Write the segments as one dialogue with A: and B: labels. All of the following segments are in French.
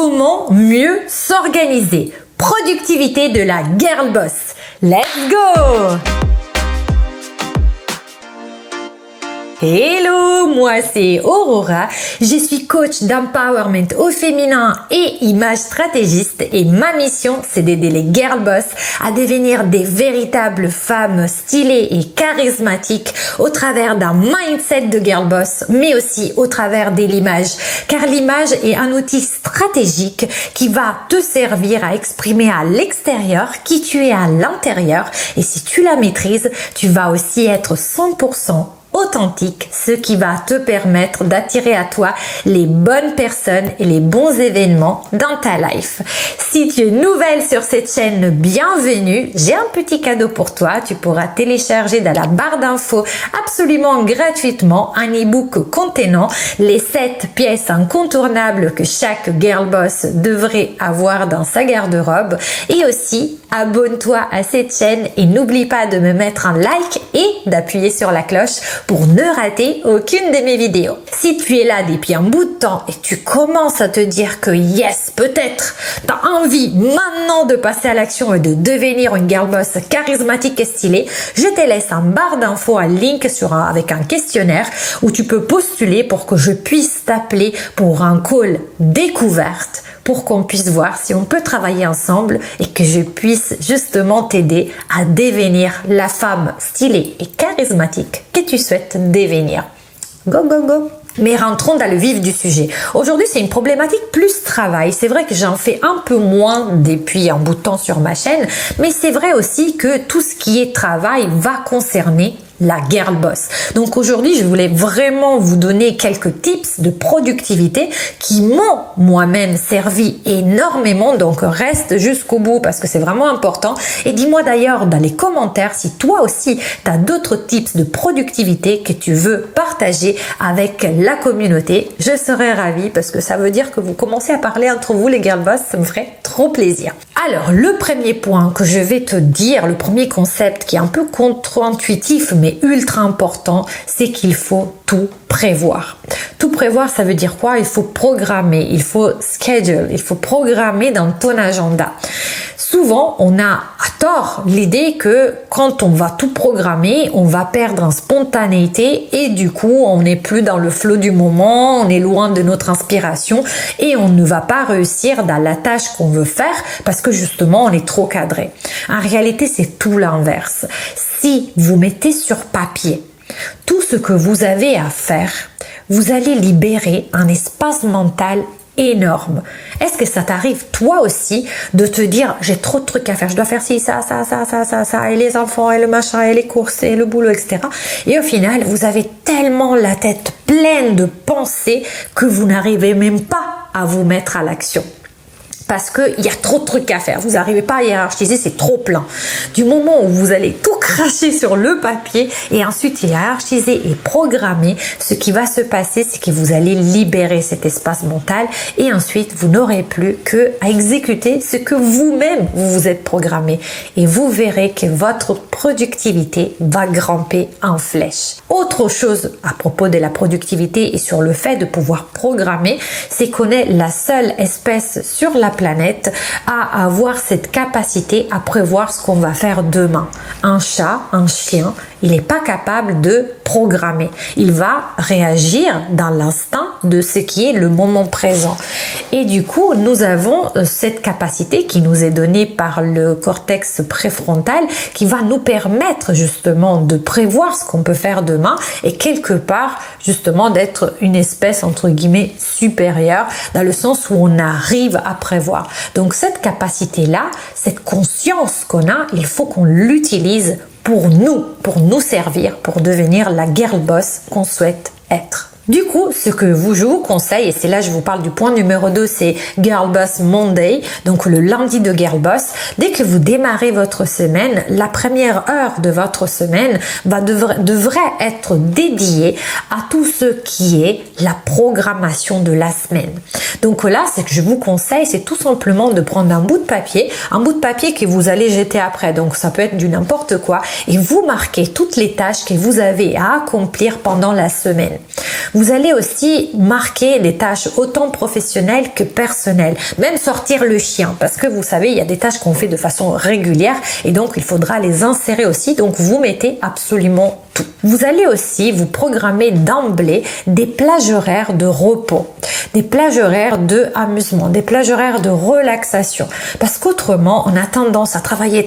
A: Comment mieux s'organiser? Productivité de la girl boss. Let's go! Hello, moi c'est Aurora, je suis coach d'empowerment au féminin et image stratégiste et ma mission c'est d'aider les girl boss à devenir des véritables femmes stylées et charismatiques au travers d'un mindset de girl boss mais aussi au travers de l'image car l'image est un outil stratégique qui va te servir à exprimer à l'extérieur qui tu es à l'intérieur et si tu la maîtrises, tu vas aussi être 100% authentique, ce qui va te permettre d'attirer à toi les bonnes personnes et les bons événements dans ta life. Si tu es nouvelle sur cette chaîne, bienvenue. J'ai un petit cadeau pour toi. Tu pourras télécharger dans la barre d'infos absolument gratuitement un e-book contenant les 7 pièces incontournables que chaque girl boss devrait avoir dans sa garde-robe. Et aussi, abonne-toi à cette chaîne et n'oublie pas de me mettre un like et d'appuyer sur la cloche pour ne rater aucune de mes vidéos. Si tu es là depuis un bout de temps et tu commences à te dire que yes, peut-être, tu as envie maintenant de passer à l'action et de devenir une girl boss charismatique et stylée, je te laisse en barre d'infos un link avec un questionnaire où tu peux postuler pour que je puisse t'appeler pour un call découverte pour qu'on puisse voir si on peut travailler ensemble et que je puisse justement t'aider à devenir la femme stylée et charismatique que tu souhaites devenir. Go, go, go! Mais rentrons dans le vif du sujet. Aujourd'hui, c'est une problématique plus travail. C'est vrai que j'en fais un peu moins depuis un bout de temps sur ma chaîne, mais c'est vrai aussi que tout ce qui est travail va concerner la girl boss. Donc aujourd'hui, je voulais vraiment vous donner quelques tips de productivité qui m'ont moi-même servi énormément. Donc reste jusqu'au bout parce que c'est vraiment important. Et dis-moi d'ailleurs dans les commentaires si toi aussi tu as d'autres tips de productivité que tu veux partager avec la communauté. Je serais ravie parce que ça veut dire que vous commencez à parler entre vous les girl boss. Ça me ferait trop plaisir. Alors le premier point que je vais te dire, le premier concept qui est un peu contre-intuitif mais ultra important, c'est qu'il faut tout prévoir. Tout prévoir, ça veut dire quoi? Il faut programmer, il faut schedule, il faut programmer dans ton agenda. Souvent, on a à tort l'idée que quand on va tout programmer, on va perdre en spontanéité et du coup, on n'est plus dans le flow du moment, on est loin de notre inspiration et on ne va pas réussir dans la tâche qu'on veut faire parce que justement, on est trop cadré. En réalité, c'est tout l'inverse. Si vous mettez sur papier tout ce que vous avez à faire, vous allez libérer un espace mental énorme. Est-ce que ça t'arrive toi aussi de te dire j'ai trop de trucs à faire, je dois faire ci, ça, et les enfants, et le machin, et les courses, et le boulot, etc. Et au final, vous avez tellement la tête pleine de pensées que vous n'arrivez même pas à vous mettre à l'action. Parce qu'il y a trop de trucs à faire. Vous n'arrivez pas à hiérarchiser, c'est trop plein. Du moment où vous allez tout cracher sur le papier et ensuite hiérarchiser et programmer, ce qui va se passer, c'est que vous allez libérer cet espace mental et ensuite vous n'aurez plus que à exécuter ce que vous-même vous vous êtes programmé. Et vous verrez que votre productivité va grimper en flèche. Autre chose à propos de la productivité et sur le fait de pouvoir programmer, c'est qu'on est la seule espèce sur la planète à avoir cette capacité à prévoir ce qu'on va faire demain. Un chat, un chien, il n'est pas capable de programmer. Il va réagir dans l'instinct de ce qui est le moment présent. Et du coup, nous avons cette capacité qui nous est donnée par le cortex préfrontal qui va nous permettre justement de prévoir ce qu'on peut faire demain et quelque part justement d'être une espèce entre guillemets supérieure dans le sens où on arrive à prévoir. Donc cette capacité-là, cette conscience qu'on a, il faut qu'on l'utilise pour nous servir, pour devenir la girl boss qu'on souhaite être. Du coup, ce que je vous conseille, et c'est là je vous parle du point numéro 2, c'est Girl Boss Monday, donc le lundi de Girl Boss. Dès que vous démarrez votre semaine, la première heure de votre semaine devrait être dédiée à tout ce qui est la programmation de la semaine. Donc là, ce que je vous conseille, c'est tout simplement de prendre un bout de papier que vous allez jeter après. Donc ça peut être du n'importe quoi, et vous marquez toutes les tâches que vous avez à accomplir pendant la semaine. Vous allez aussi marquer des tâches autant professionnelles que personnelles, même sortir le chien, parce que vous savez, il y a des tâches qu'on fait de façon régulière et donc il faudra les insérer aussi, donc vous mettez absolument tout. Vous allez aussi vous programmer d'emblée des plages horaires de repos, des plages horaires de amusement, des plages horaires de relaxation, parce qu'autrement on a tendance à travailler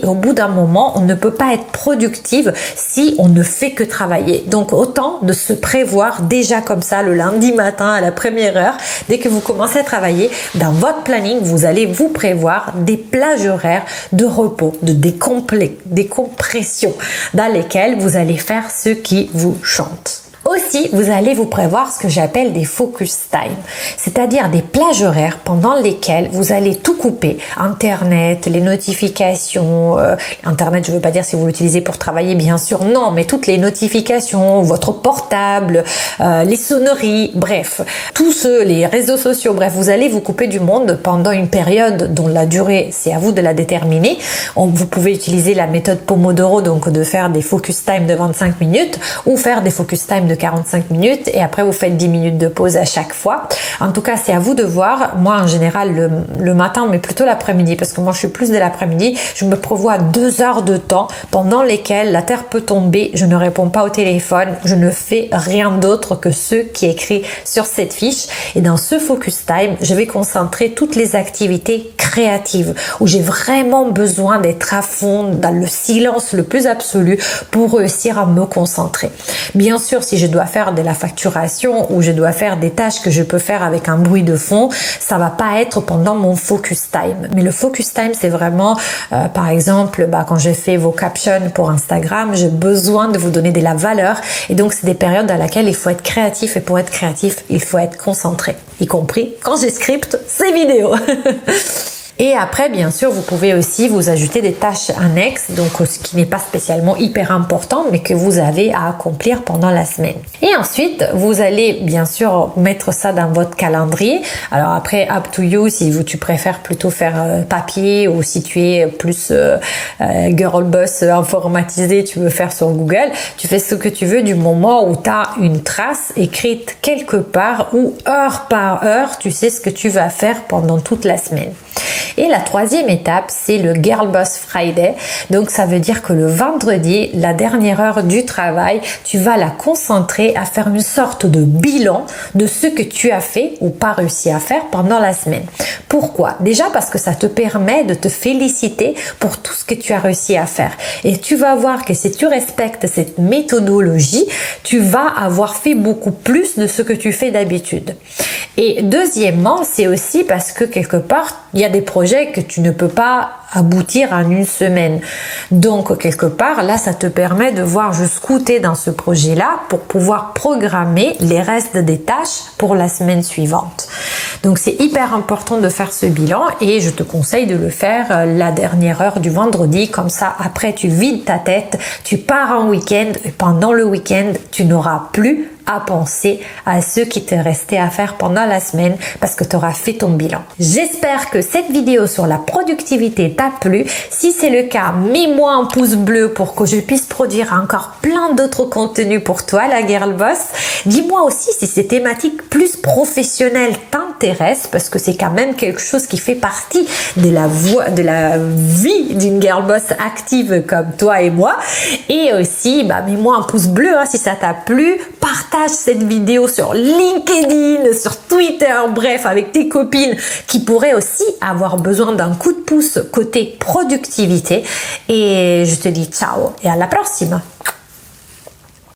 A: et au bout d'un moment on ne peut pas être productive si on ne fait que travailler. Donc autant de se prévoir déjà comme ça le lundi matin à la première heure, dès que vous commencez à travailler, dans votre planning vous allez vous prévoir des plages horaires de repos, de décompression dans lesquelles vous allez faire ce qui vous chante. Aussi, vous allez vous prévoir ce que j'appelle des focus time, c'est-à-dire des plages horaires pendant lesquelles vous allez tout couper, Internet, les notifications, Internet, je ne veux pas dire si vous l'utilisez pour travailler, bien sûr, non, mais toutes les notifications, votre portable, les sonneries, bref, tous les réseaux sociaux, bref, vous allez vous couper du monde pendant une période dont la durée, c'est à vous de la déterminer. Vous pouvez utiliser la méthode Pomodoro, donc de faire des focus time de 25 minutes ou faire des focus time de 45 minutes et après vous faites 10 minutes de pause à chaque fois. En tout cas, c'est à vous de voir. Moi, en général, le matin, mais plutôt l'après-midi, parce que moi, je suis plus de l'après-midi. Je me prévois 2 heures de temps pendant lesquelles la terre peut tomber. Je ne réponds pas au téléphone. Je ne fais rien d'autre que ce qui est écrit sur cette fiche. Et dans ce focus time, je vais concentrer toutes les activités créatives où j'ai vraiment besoin d'être à fond dans le silence le plus absolu pour réussir à me concentrer. Bien sûr, si je dois faire de la facturation ou je dois faire des tâches que je peux faire avec un bruit de fond, ça va pas être pendant mon focus time. Mais le focus time, c'est vraiment, par exemple, quand je fais vos captions pour Instagram, j'ai besoin de vous donner de la valeur et donc c'est des périodes dans lesquelles il faut être créatif et pour être créatif, il faut être concentré, y compris quand je scripte ces vidéos. Et après, bien sûr, vous pouvez aussi vous ajouter des tâches annexes, donc ce qui n'est pas spécialement hyper important, mais que vous avez à accomplir pendant la semaine. Et ensuite, vous allez bien sûr mettre ça dans votre calendrier. Alors après, up to you, si tu préfères plutôt faire papier ou si tu es plus girl boss informatisé, tu veux faire sur Google, tu fais ce que tu veux du moment où tu as une trace écrite quelque part ou heure par heure, tu sais ce que tu vas faire pendant toute la semaine. Et la troisième étape, c'est le Girl Boss Friday. Donc, ça veut dire que le vendredi, la dernière heure du travail, tu vas la concentrer à faire une sorte de bilan de ce que tu as fait ou pas réussi à faire pendant la semaine. Pourquoi? Déjà parce que ça te permet de te féliciter pour tout ce que tu as réussi à faire. Et tu vas voir que si tu respectes cette méthodologie, tu vas avoir fait beaucoup plus de ce que tu fais d'habitude. Et deuxièmement, c'est aussi parce que quelque part, il y a des projets que tu ne peux pas aboutir en une semaine. Donc, quelque part, là, ça te permet de voir jusqu'où tu es dans ce projet-là pour pouvoir programmer les restes des tâches pour la semaine suivante. Donc, c'est hyper important de faire ce bilan et je te conseille de le faire la dernière heure du vendredi. Comme ça, après, tu vides ta tête, tu pars en week-end et pendant le week-end, tu n'auras plus à penser à ce qui te restait à faire pendant la semaine parce que tu auras fait ton bilan. J'espère que cette vidéo sur la productivité t'a plu. Si c'est le cas, mets-moi un pouce bleu pour que je puisse produire encore plein d'autres contenus pour toi, la Girl Boss. Dis-moi aussi si ces thématiques plus professionnelles t'intéressent parce que c'est quand même quelque chose qui fait partie de la vie d'une Girl Boss active comme toi et moi. Et aussi, mets-moi un pouce bleu si ça t'a plu. Partage cette vidéo sur LinkedIn, sur Twitter, bref, avec tes copines qui pourraient aussi avoir besoin d'un coup de pouce côté productivité. Et je te dis ciao et à la prochaine.